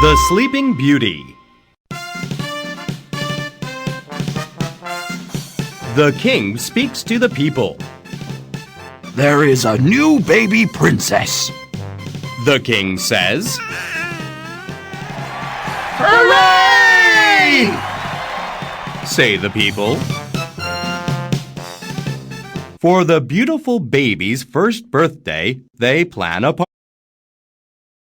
The Sleeping Beauty. The king speaks to the people. There is a new baby princess. The king says, Hooray! say the people. For the beautiful baby's first birthday, they plan a party.